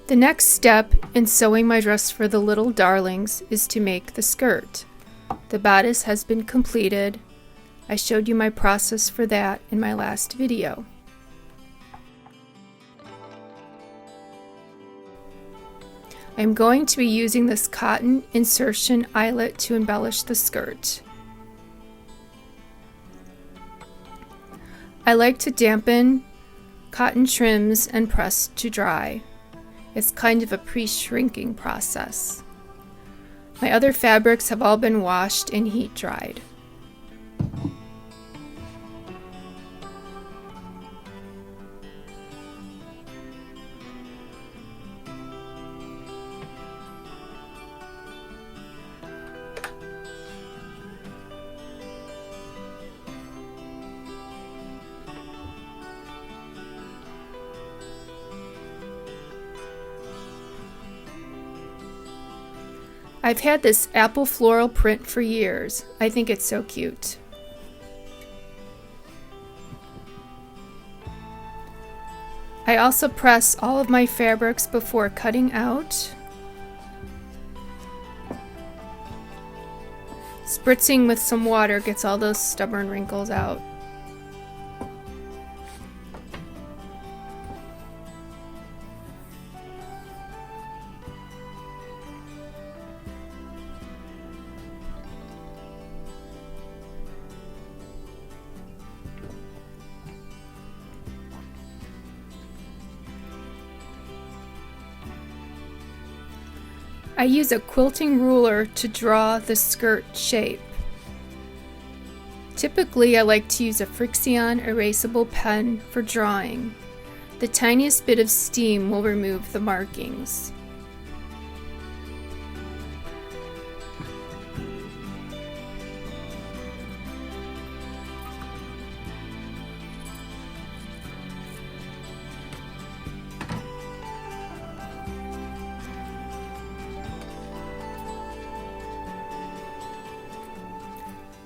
The next step in sewing my dress for the little darlings is to make the skirt. The bodice has been completed. I showed you my process for that in my last video. I'm going to be using this cotton insertion eyelet to embellish the skirt. I like to dampen cotton trims and press to dry. It's kind of a pre-shrinking process. My other fabrics have all been washed and heat dried. I've had this apple floral print for years. I think it's so cute. I also press all of my fabrics before cutting out. Spritzing with some water gets all those stubborn wrinkles out. I use a quilting ruler to draw the skirt shape. Typically, I like to use a Frixion erasable pen for drawing. The tiniest bit of steam will remove the markings.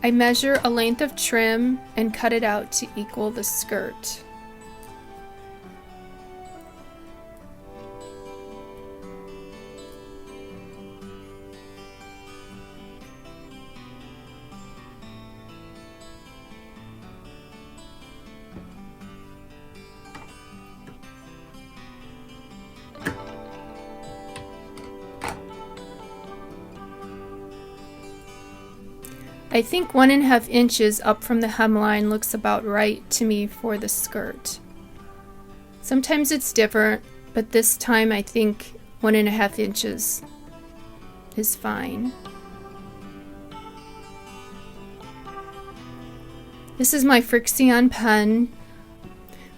I measure a length of trim and cut it out to equal the skirt. I think 1.5 inches up from the hemline looks about right to me for the skirt. Sometimes it's different, but this time I think 1.5 inches is fine. This is my Frixion pen.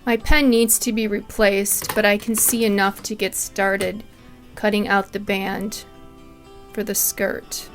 My pen needs to be replaced, but I can see enough to get started cutting out the band for the skirt.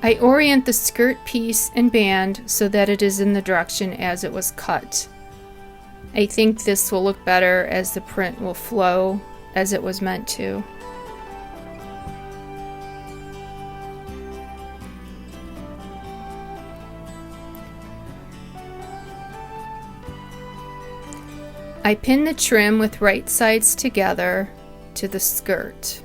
I orient the skirt piece and band so that it is in the direction as it was cut. I think this will look better as the print will flow as it was meant to. I pin the trim with right sides together to the skirt.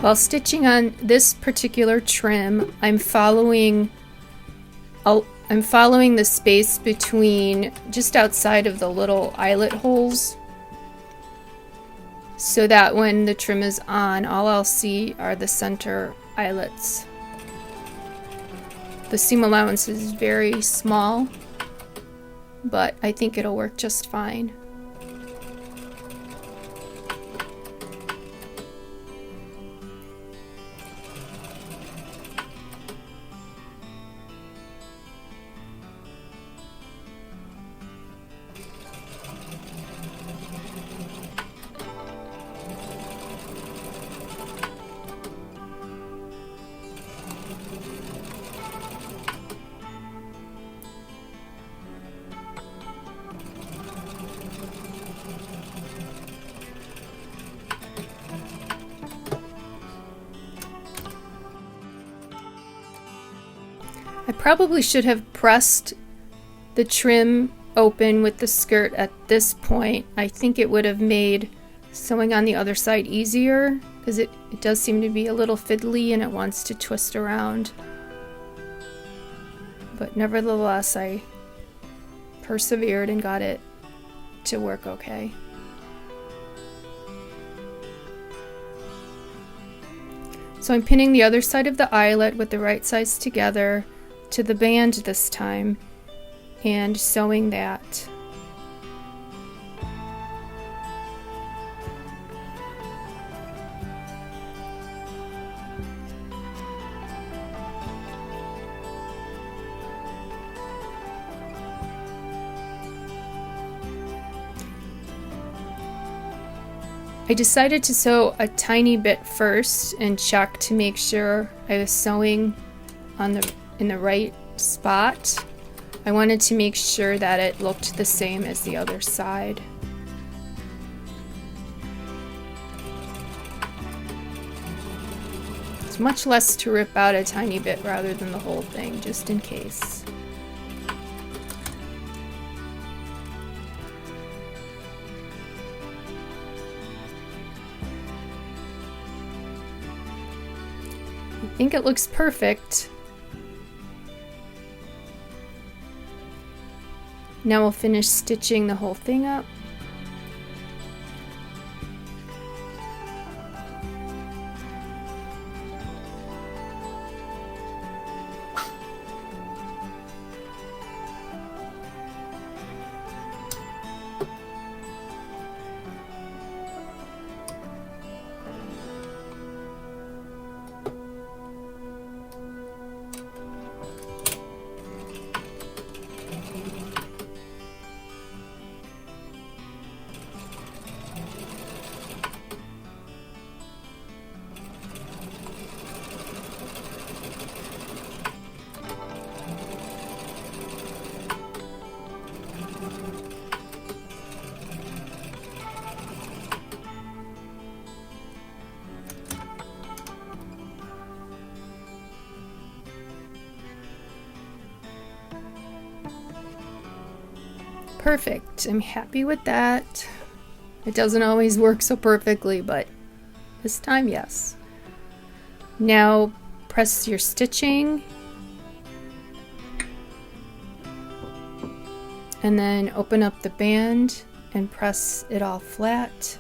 While stitching on this particular trim, I'm following the space between just outside of the little eyelet holes, so that when the trim is on, all I'll see are the center eyelets. The seam allowance is very small, but I think it'll work just fine. I probably should have pressed the trim open with the skirt at this point. I think it would have made sewing on the other side easier, because it does seem to be a little fiddly and it wants to twist around. But nevertheless, I persevered and got it to work okay. So I'm pinning the other side of the eyelet with the right sides together to the band this time and sewing that. I decided to sew a tiny bit first and check to make sure I was sewing in the right spot. I wanted to make sure that it looked the same as the other side. It's much less to rip out a tiny bit rather than the whole thing, just in case. I think it looks perfect. Now we'll finish stitching the whole thing up. Perfect. I'm happy with that. It doesn't always work so perfectly, but this time, yes. Now press your stitching and then open up the band and press it all flat.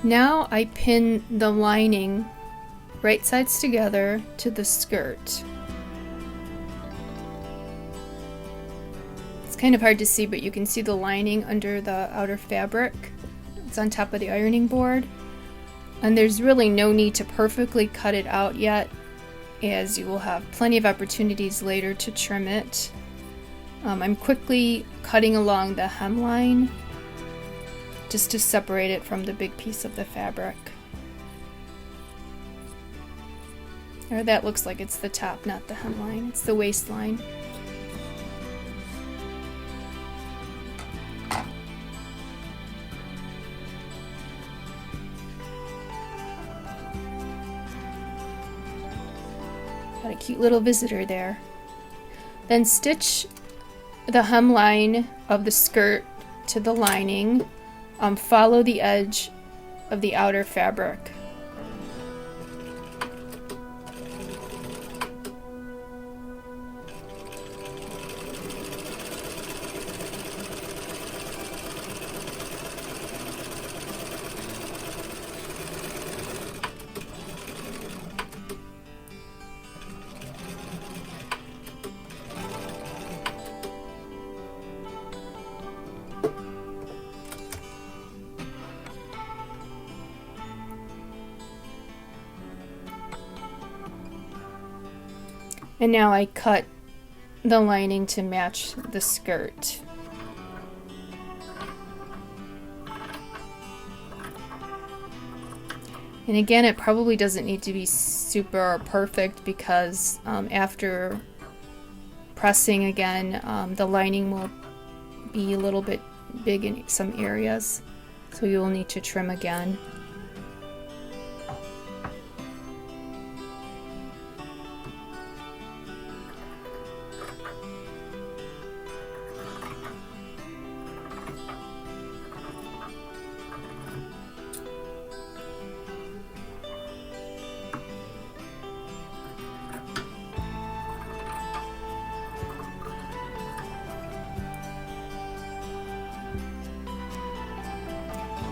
Now I pin the lining right sides together to the skirt. It's kind of hard to see, but you can see the lining under the outer fabric. It's on top of the ironing board. And there's really no need to perfectly cut it out yet, as you will have plenty of opportunities later to trim it. I'm quickly cutting along the hemline just to separate it from the big piece of the fabric. Or that looks like it's the top, not the hemline. It's the waistline. Got a cute little visitor there. Then stitch the hemline of the skirt to the lining. Follow the edge of the outer fabric. And now I cut the lining to match the skirt. And again, it probably doesn't need to be super perfect because after pressing again, the lining will be a little bit big in some areas, so you'll need to trim again.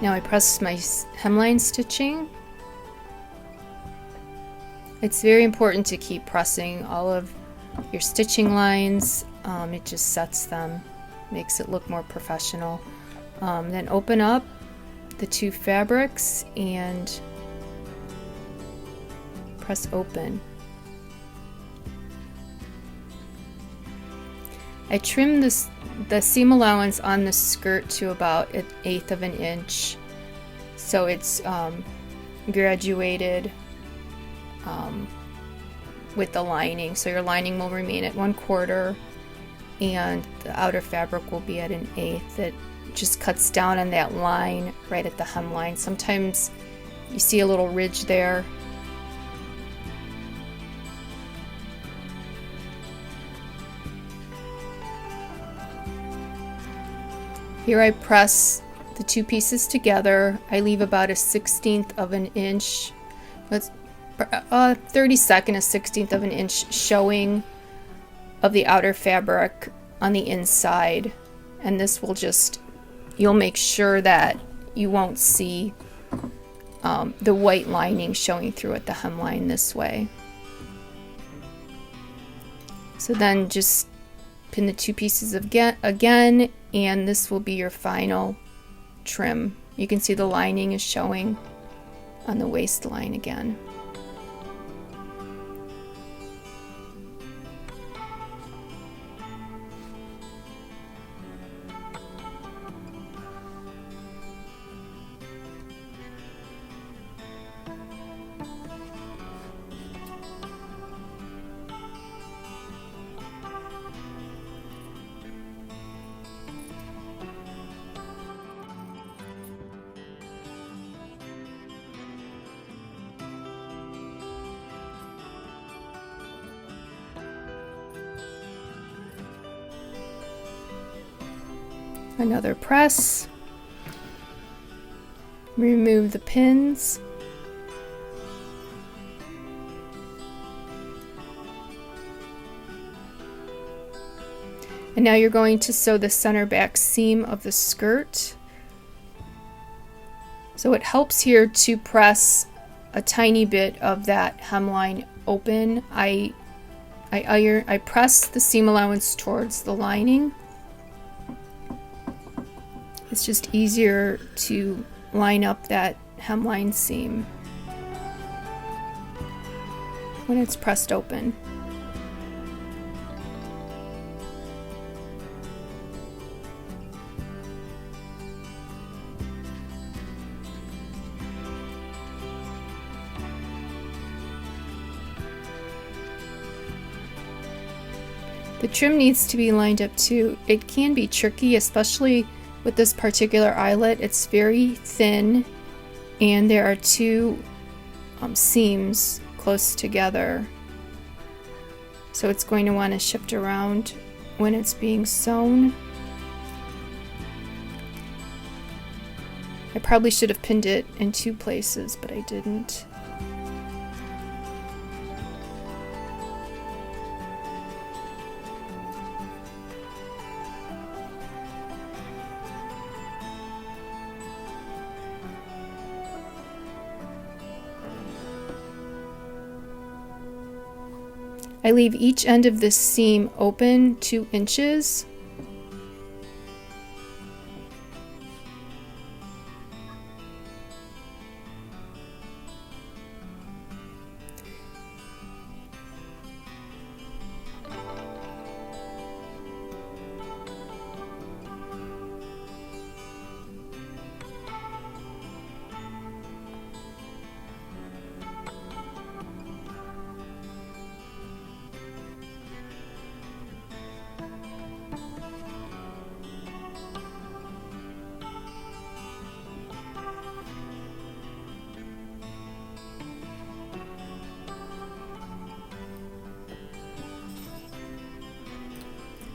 Now I press my hemline stitching. It's very important to keep pressing all of your stitching lines. It just sets them, makes it look more professional. Then open up the two fabrics and press open. I trimmed the seam allowance on the skirt to about 1/8 of an inch, so it's graduated with the lining. So your lining will remain at 1/4 and the outer fabric will be at 1/8. It just cuts down on that line right at the hemline. Sometimes you see a little ridge there. Here I press the two pieces together. I leave about 1/16 of an inch, 32nd, 1/16 of an inch showing of the outer fabric on the inside. And this will just, you'll make sure that you won't see the white lining showing through at the hemline this way. So then just pin the two pieces again, and this will be your final trim. You can see the lining is showing on the waistline again. Another press. Remove the pins. And now you're going to sew the center back seam of the skirt. So it helps here to press a tiny bit of that hemline open. I press the seam allowance towards the lining. It's just easier to line up that hemline seam when it's pressed open. The trim needs to be lined up too. It can be tricky, especially with this particular eyelet. It's very thin and there are two seams close together. so it's going to want to shift around when it's being sewn. I probably should have pinned it in 2 places, but I didn't. I leave each end of this seam open 2 inches.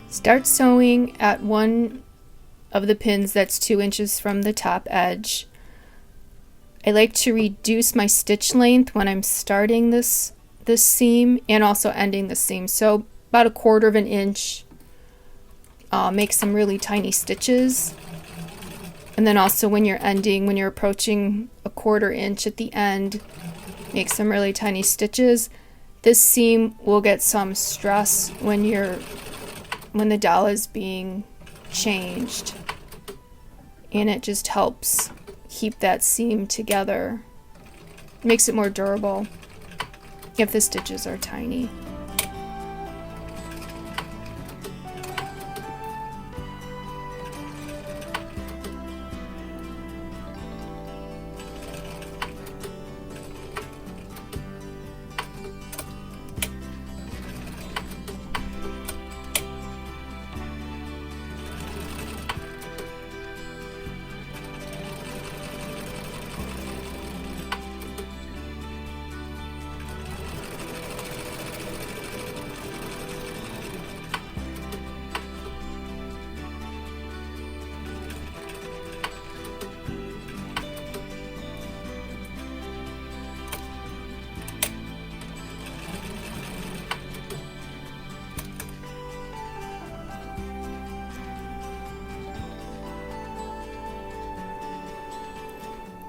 Start sewing at one of the pins that's 2 inches from the top edge. I like to reduce my stitch length when I'm starting this seam and also ending the seam. So about 1/4 of an inch. Make some really tiny stitches. And then also when you're ending, when you're approaching 1/4 inch at the end, make some really tiny stitches. This seam will get some stress when the doll is being changed, and it just helps keep that seam together. Makes it more durable if the stitches are tiny.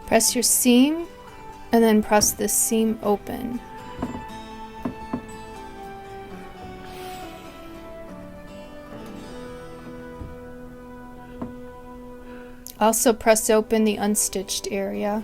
Press your seam and then press this seam open. Also press open the unstitched area.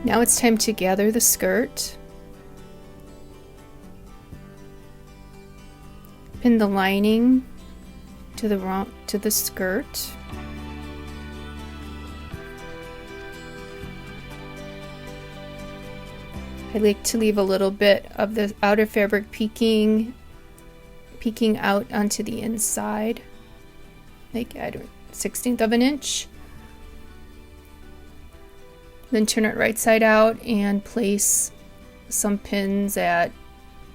Now it's time to gather the skirt. Pin the lining to the skirt. I like to leave a little bit of the outer fabric peeking out onto the inside, like at 1/16 of an inch. Then turn it right side out and place some pins at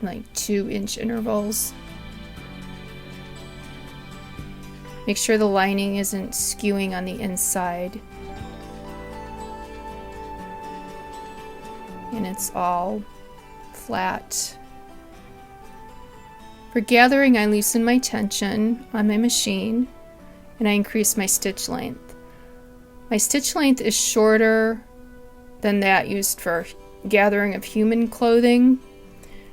like 2-inch intervals. Make sure the lining isn't skewing on the inside. And it's all flat. For gathering, I loosen my tension on my machine and I increase my stitch length. My stitch length is shorter than that used for gathering of human clothing.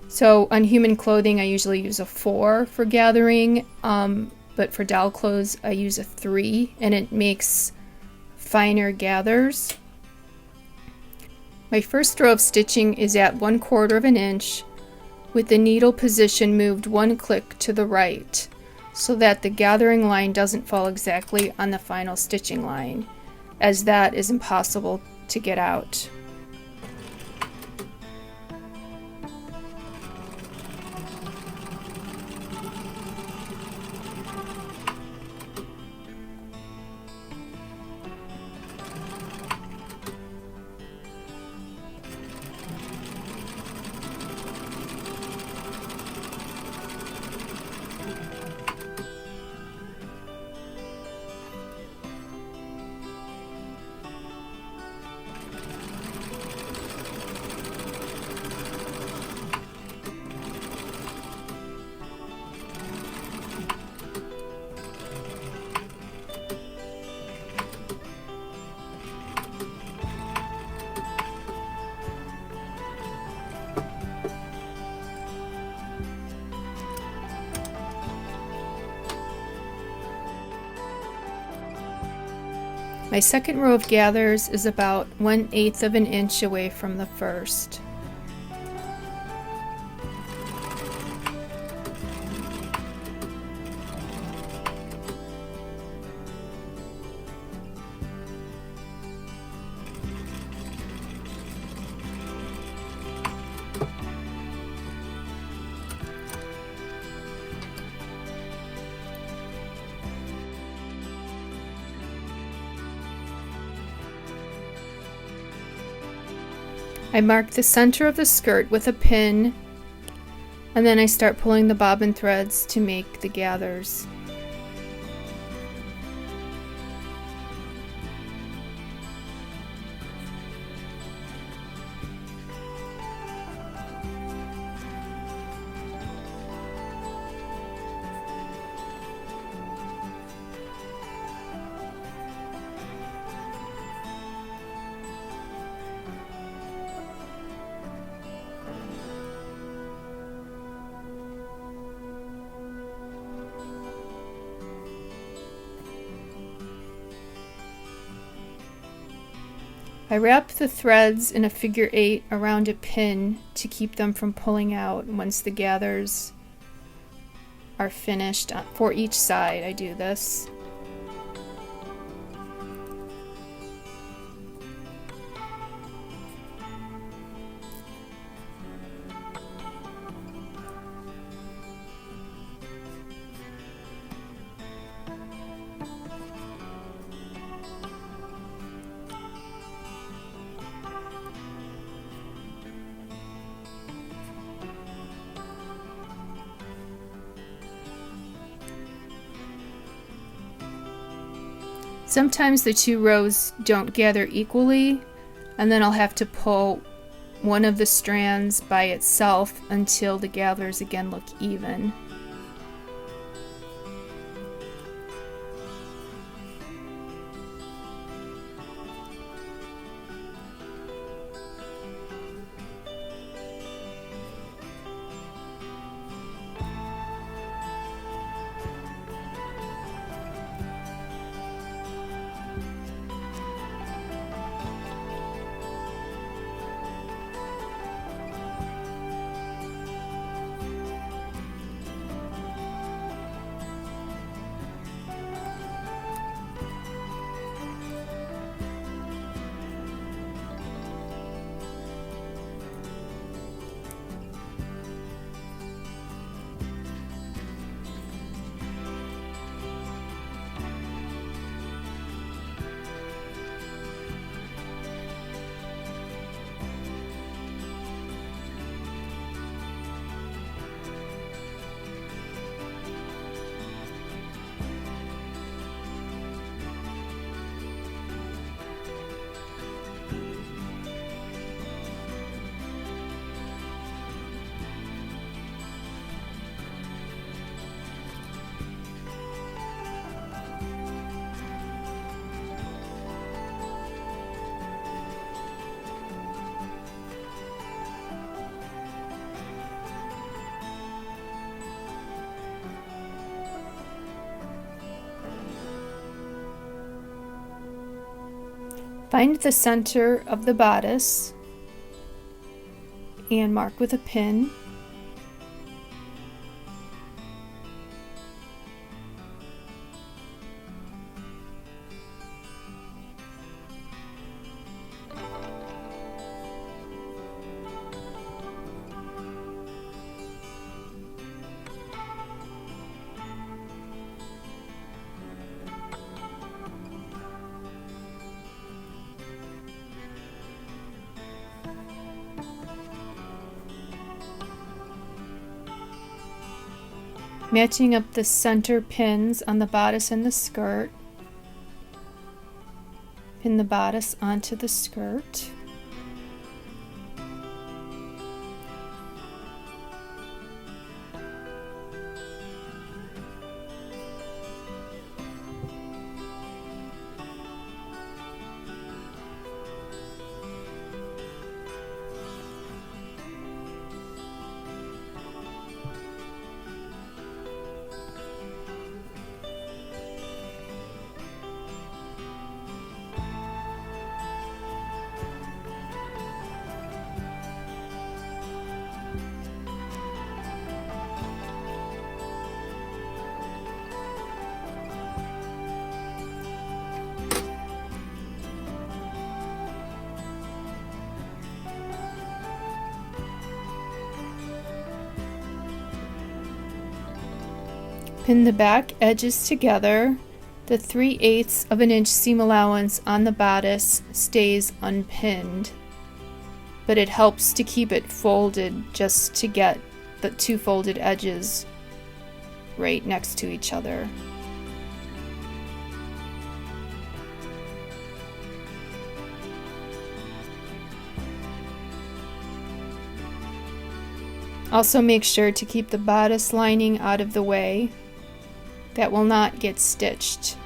So on human clothing, I usually use a 4 for gathering, but for doll clothes, I use a 3, and it makes finer gathers. My first row of stitching is at 1/4 of an inch, with the needle position moved 1 click to the right, so that the gathering line doesn't fall exactly on the final stitching line, as that is impossible to get out. My second row of gathers is about 1/8 of an inch away from the first. I mark the center of the skirt with a pin, and then I start pulling the bobbin threads to make the gathers. I wrap the threads in a figure 8 around a pin to keep them from pulling out once the gathers are finished. For each side I do this. Sometimes the 2 rows don't gather equally, and then I'll have to pull one of the strands by itself until the gathers again look even. Find the center of the bodice and mark with a pin. Matching up the center pins on the bodice and the skirt. Pin the bodice onto the skirt. Pin the back edges together. The 3/8 of an inch seam allowance on the bodice stays unpinned, but it helps to keep it folded just to get the two folded edges right next to each other. Also make sure to keep the bodice lining out of the way. That will not get stitched.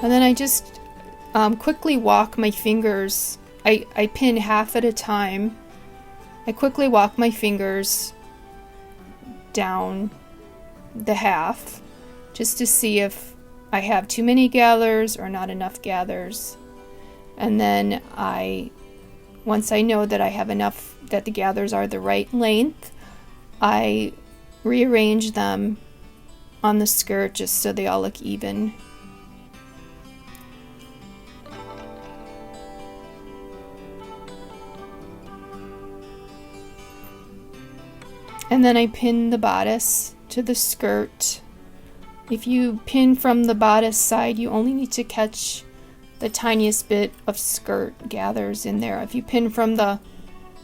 And then I just quickly walk my fingers. I pin half at a time. I quickly walk my fingers down the half just to see if I have too many gathers or not enough gathers. And then once I know that I have enough, that the gathers are the right length, I rearrange them on the skirt just so they all look even. And then I pin the bodice to the skirt. If you pin from the bodice side, you only need to catch the tiniest bit of skirt gathers in there. If you pin from the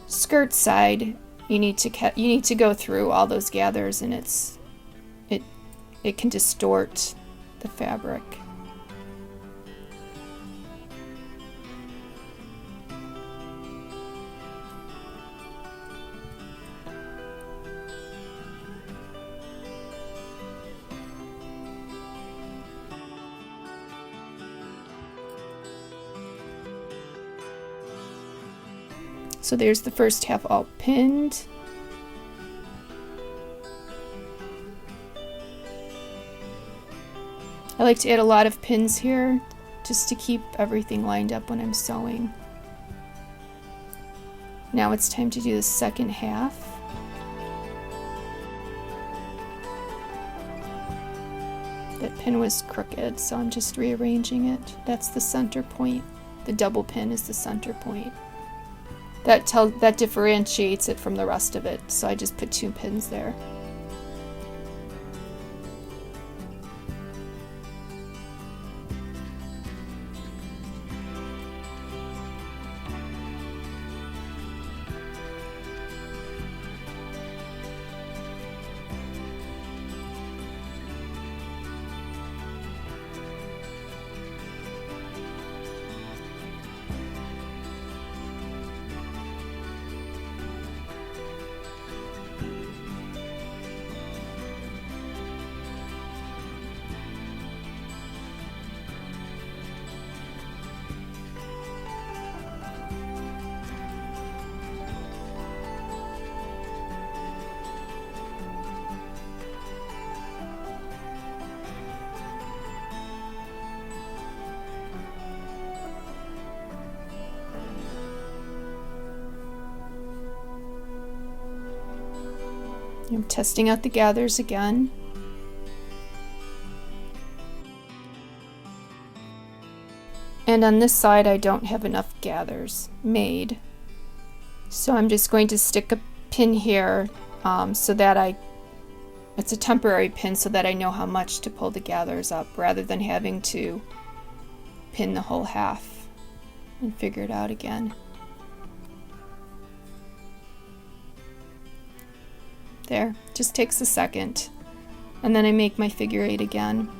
skirt side, you need to go through all those gathers, and it can distort the fabric. So there's the first half all pinned. I like to add a lot of pins here just to keep everything lined up when I'm sewing. Now it's time to do the second half. That pin was crooked, so I'm just rearranging it. That's the center point. The double pin is the center point. That differentiates it from the rest of it, so I just put 2 pins there. I'm testing out the gathers again. And on this side I don't have enough gathers made. So I'm just going to stick a pin here so that it's a temporary pin so that I know how much to pull the gathers up rather than having to pin the whole half and figure it out again. There, just takes a second. And then I make my figure 8 again.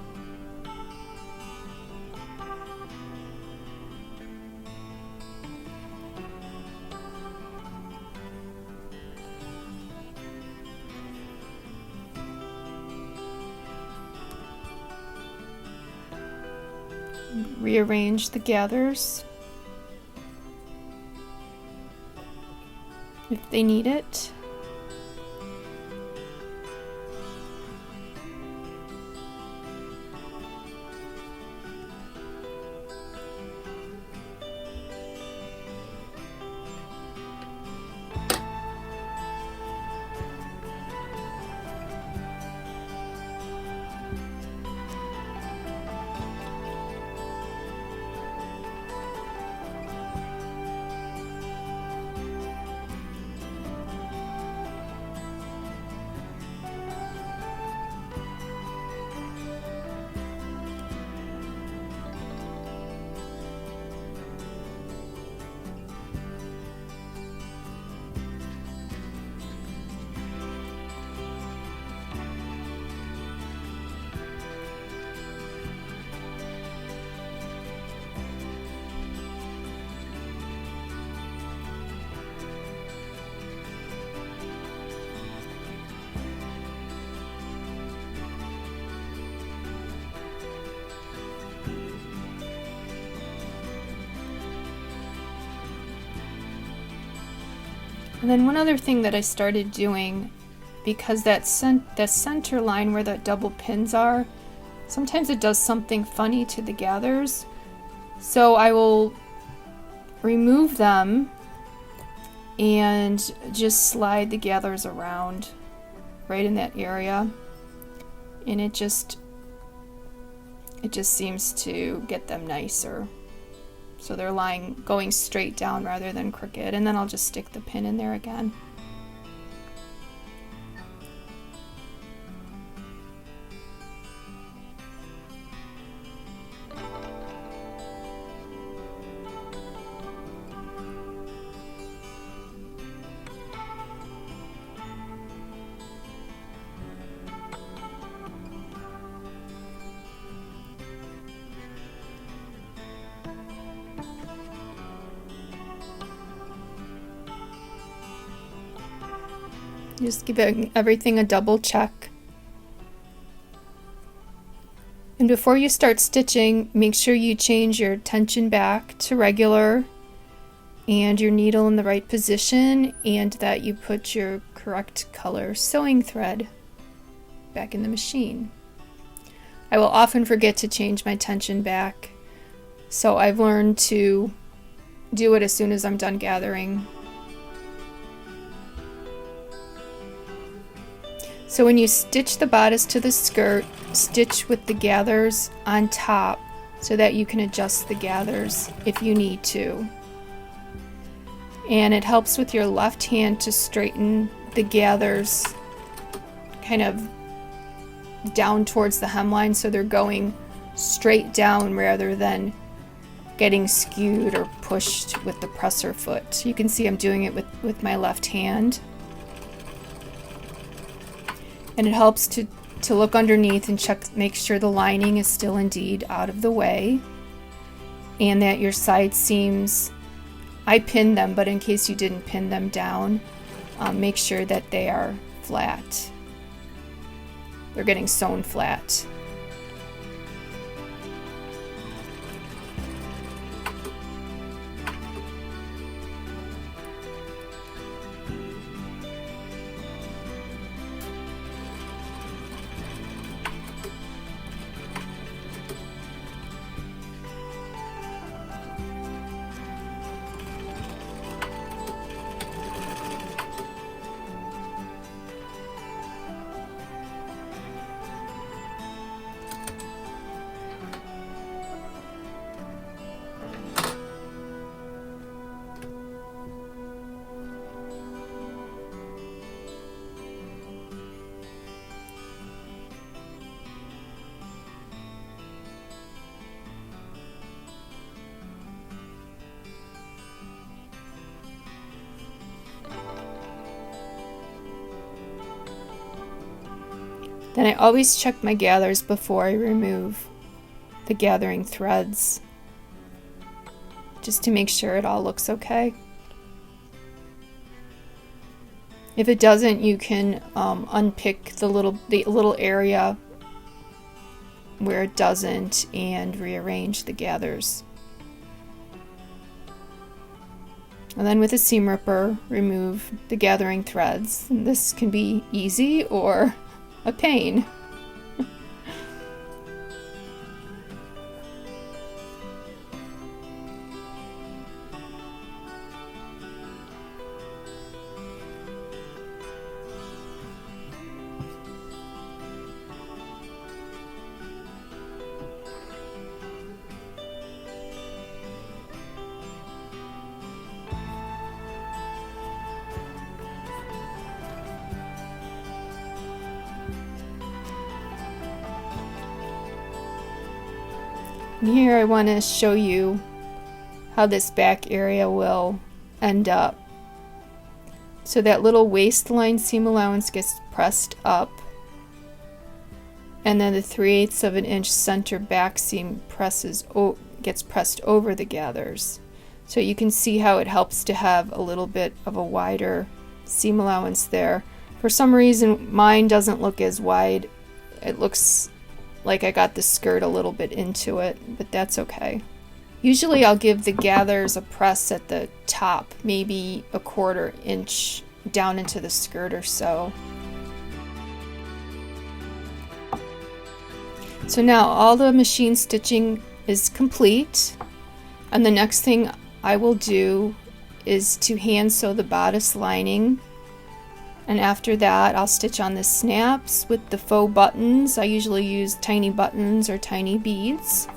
Rearrange the gathers if they need it. And then one other thing that I started doing, because the center line where the double pins are, sometimes it does something funny to the gathers. So I will remove them and just slide the gathers around right in that area. And it just seems to get them nicer. So they're going straight down rather than crooked, and then I'll just stick the pin in there again. Just give everything a double check. And before you start stitching, make sure you change your tension back to regular and your needle in the right position, and that you put your correct color sewing thread back in the machine. I will often forget to change my tension back, so I've learned to do it as soon as I'm done gathering. So when you stitch the bodice to the skirt, stitch with the gathers on top so that you can adjust the gathers if you need to. And it helps with your left hand to straighten the gathers kind of down towards the hemline so they're going straight down rather than getting skewed or pushed with the presser foot. You can see I'm doing it with my left hand. And it helps to look underneath and make sure the lining is still indeed out of the way, and that your side seams, I pinned them, but in case you didn't pin them down, make sure that they are flat. They're getting sewn flat. Then I always check my gathers before I remove the gathering threads, just to make sure it all looks okay. If it doesn't, you can unpick the little area where it doesn't and rearrange the gathers. And then with a seam ripper, remove the gathering threads. And this can be easy or a pain. And here I want to show you how this back area will end up. So that little waistline seam allowance gets pressed up, and then the 3/8 of an inch center back seam gets pressed over the gathers. So you can see how it helps to have a little bit of a wider seam allowance there. For some reason mine doesn't look as wide. It looks like I got the skirt a little bit into it, but that's okay. Usually I'll give the gathers a press at the top, maybe a 1/4 inch down into the skirt or so. So now all the machine stitching is complete, and the next thing I will do is to hand sew the bodice lining. And after that, I'll stitch on the snaps with the faux buttons. I usually use tiny buttons or tiny beads.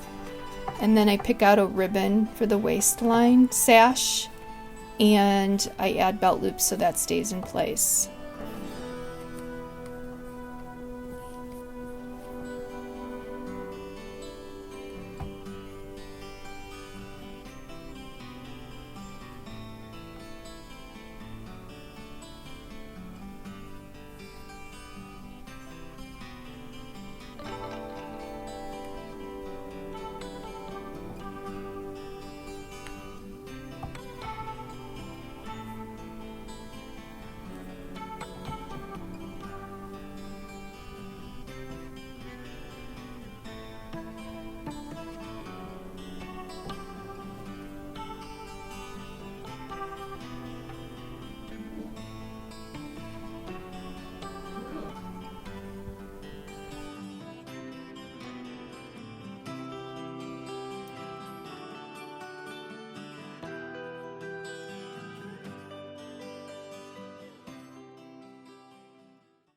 And then I pick out a ribbon for the waistline sash, and I add belt loops so that stays in place.